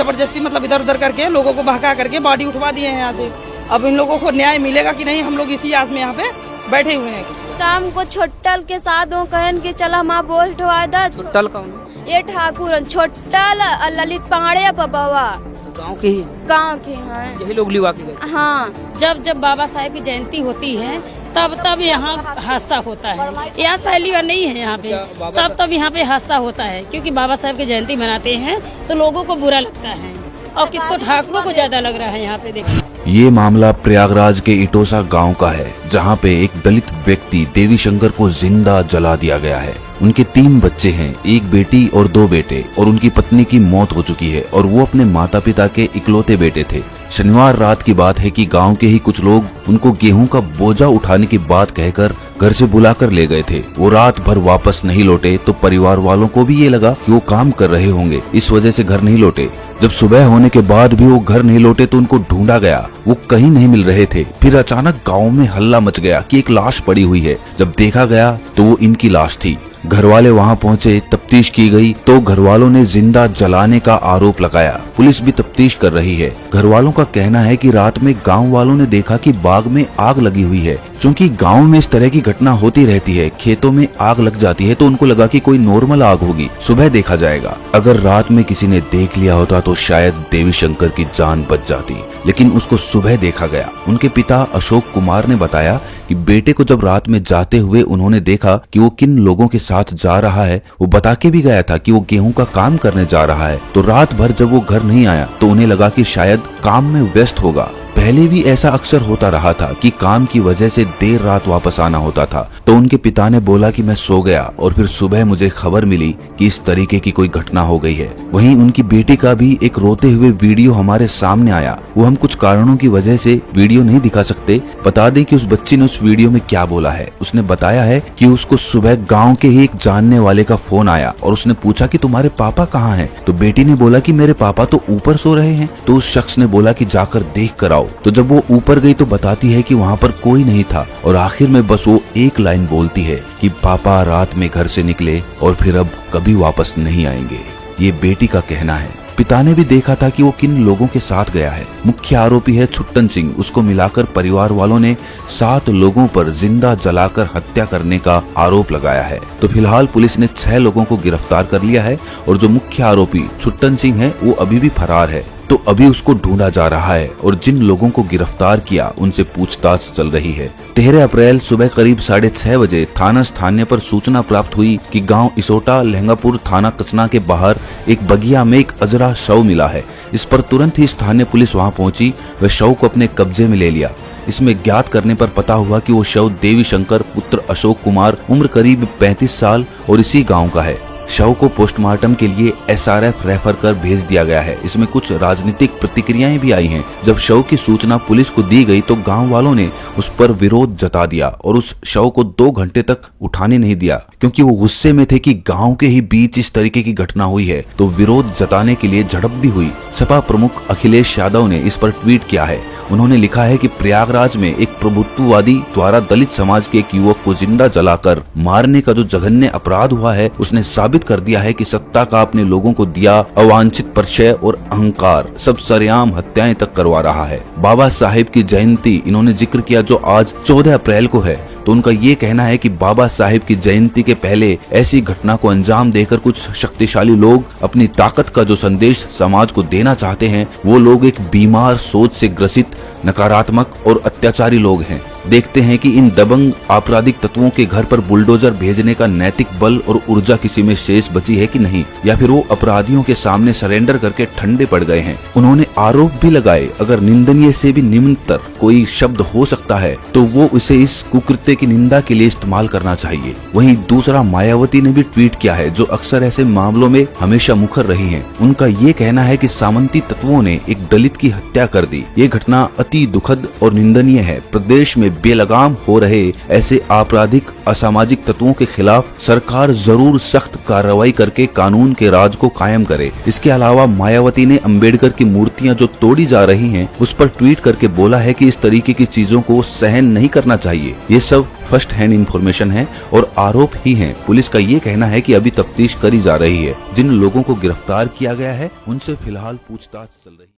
जबरदस्ती मतलब इधर उधर करके लोगों को बहका करके बॉडी उठवा दिए हैं यहाँ से। अब इन लोगों को न्याय मिलेगा कि नहीं, हम लोग इसी आस में यहाँ पे बैठे हुए हैं। शाम को छोटल के साथ वो कहन के चला माँ बोल ठोआ दा। छोटल कौन? ये ठाकुर छोटल ललित पांडे पबवा गाँव के ही, गाँव के हैं, यही लोग लिवा के गए। हाँ, जब जब बाबा साहेब की जयंती होती है तब यहाँ हादसा होता है। यहाँ पहली बार नहीं है यहाँ पे, तब यहाँ पे हादसा होता है, क्योंकि बाबा साहेब की जयंती मनाते हैं तो लोगों को बुरा लगता है और किसको ठाकुरों को ज्यादा लग रहा है। यहाँ पे देखिए, ये मामला प्रयागराज के इटोसा गांव का है, जहां पे एक दलित व्यक्ति देवी शंकर को जिंदा जला दिया गया है। उनके 3 बच्चे हैं, एक बेटी और 2 बेटे, और उनकी पत्नी की मौत हो चुकी है और वो अपने माता पिता के इकलौते बेटे थे। शनिवार रात की बात है कि गांव के ही कुछ लोग उनको गेहूं का बोझा उठाने की बात कहकर घर से बुलाकर ले गए थे। वो रात भर वापस नहीं लौटे तो परिवार वालों को भी ये लगा कि वो काम कर रहे होंगे, इस वजह से घर नहीं लौटे। जब सुबह होने के बाद भी वो घर नहीं लौटे तो उनको ढूंढा गया, वो कहीं नहीं मिल रहे थे। फिर अचानक गांव में हल्ला मच गया कि एक लाश पड़ी हुई है। जब देखा गया तो वो इनकी लाश थी। घर वाले वहाँ पहुँचे, तफ्तीश की गई तो घर वालों ने जिंदा जलाने का आरोप लगाया। पुलिस भी तफ्तीश कर रही है। घर वालों का कहना है कि रात में गांव वालों ने देखा कि बाग में आग लगी हुई है। क्योंकि गांव में इस तरह की घटना होती रहती है, खेतों में आग लग जाती है तो उनको लगा कि कोई नॉर्मल आग होगी, सुबह देखा जाएगा। अगर रात में किसी ने देख लिया होता तो शायद देवी शंकर की जान बच जाती, लेकिन उसको सुबह देखा गया। उनके पिता अशोक कुमार ने बताया कि बेटे को जब रात में जाते हुए उन्होंने देखा कि वो किन लोगों के साथ जा रहा है। वो बता के भी गया था कि वो गेहूं का काम करने जा रहा है। तो रात भर जब वो घर नहीं आया तो उन्हें लगा कि शायद काम में व्यस्त होगा। पहले भी ऐसा अक्सर होता रहा था कि काम की वजह से देर रात वापस आना होता था। तो उनके पिता ने बोला कि मैं सो गया और फिर सुबह मुझे खबर मिली कि इस तरीके की कोई घटना हो गई है। वहीं उनकी बेटी का भी एक रोते हुए वीडियो हमारे सामने आया। वो हम कुछ कारणों की वजह से वीडियो नहीं दिखा सकते। बता दें कि उस बच्ची ने उस वीडियो में क्या बोला है। उसने बताया है कि उसको सुबह गाँव के ही एक जानने वाले का फोन आया और उसने पूछा कि तुम्हारे पापा कहाँ हैं। तो बेटी ने बोला कि मेरे पापा तो ऊपर सो रहे हैं। तो उस शख्स ने बोला कि जाकर देख कर आओ। तो जब वो ऊपर गई तो बताती है कि वहाँ पर कोई नहीं था और आखिर में बस वो एक लाइन बोलती है कि पापा रात में घर से निकले और फिर अब कभी वापस नहीं आएंगे। ये बेटी का कहना है। पिता ने भी देखा था कि वो किन लोगों के साथ गया है। मुख्य आरोपी है छुट्टन सिंह। उसको मिलाकर परिवार वालों ने 7 लोगों पर जिंदा जलाकर हत्या करने का आरोप लगाया है। तो फिलहाल पुलिस ने 6 लोगों को गिरफ्तार कर लिया है और जो मुख्य आरोपी छुट्टन सिंह है वो अभी भी फरार है। तो अभी उसको ढूंढा जा रहा है और जिन लोगों को गिरफ्तार किया उनसे पूछताछ चल रही है। 13 अप्रैल सुबह करीब 6:30 बजे थाना स्थानीय पर सूचना प्राप्त हुई कि गांव इसोटा लहंगापुर थाना कचना के बाहर एक बगिया में एक अजरा शव मिला है। इस पर तुरंत ही स्थानीय पुलिस वहां पहुंची व शव को अपने कब्जे में ले लिया। इसमें ज्ञात करने पर पता हुआ कि वो शव देवी शंकर पुत्र अशोक कुमार उम्र करीब 35 साल और इसी गाँव का है। शव को पोस्टमार्टम के लिए SRF रेफर कर भेज दिया गया है। इसमें कुछ राजनीतिक प्रतिक्रियाएं भी आई हैं। जब शव की सूचना पुलिस को दी गई तो गांव वालों ने उस पर विरोध जता दिया और उस शव को 2 घंटे तक उठाने नहीं दिया, क्योंकि वो गुस्से में थे कि गांव के ही बीच इस तरीके की घटना हुई है। तो विरोध जताने के लिए झड़प भी हुई। सपा प्रमुख अखिलेश यादव ने इस पर ट्वीट किया है। उन्होंने लिखा है कि प्रयागराज में एक प्रभुत्ववादी द्वारा दलित समाज के एक युवक को जिंदा जलाकर मारने का जो जघन्य अपराध हुआ है उसने साबित कर दिया है कि सत्ता का अपने लोगों को दिया अवांछित परिचय और अहंकार सब सरेआम हत्याएं तक करवा रहा है। बाबा साहेब की जयंती इन्होंने जिक्र किया जो आज 14 अप्रैल को है। तो उनका ये कहना है कि बाबा साहेब की जयंती के पहले ऐसी घटना को अंजाम देकर कुछ शक्तिशाली लोग अपनी ताकत का जो संदेश समाज को देना चाहते हैं, वो लोग एक बीमार सोच से ग्रसित नकारात्मक और अत्याचारी लोग हैं। देखते हैं कि इन दबंग आपराधिक तत्वों के घर पर बुलडोजर भेजने का नैतिक बल और ऊर्जा किसी में शेष बची है कि नहीं, या फिर वो अपराधियों के सामने सरेंडर करके ठंडे पड़ गए हैं। उन्होंने आरोप भी लगाए अगर निंदनीय से भी निम्नतर कोई शब्द हो सकता है तो वो उसे इस कुकृत्य की निंदा के लिए इस्तेमाल करना चाहिए। वहीं दूसरा मायावती ने भी ट्वीट किया है, जो अक्सर ऐसे मामलों में हमेशा मुखर रही हैं। उनका ये कहना है कि सामंती तत्वों ने एक दलित की हत्या कर दी। ये घटना अति दुखद और निंदनीय है। प्रदेश में बेलगाम हो रहे ऐसे आपराधिक असामाजिक तत्वों के खिलाफ सरकार जरूर सख्त कार्रवाई करके कानून के राज को कायम करे। इसके अलावा मायावती ने अंबेडकर की मूर्तियां जो तोड़ी जा रही हैं, उस पर ट्वीट करके बोला है कि इस तरीके की चीजों को को सहन नहीं करना चाहिए। ये सब फर्स्ट हैंड इन्फॉर्मेशन है और आरोप ही हैं। पुलिस का ये कहना है कि अभी तफ्तीश करी जा रही है। जिन लोगों को गिरफ्तार किया गया है उनसे फिलहाल पूछताछ चल रही है।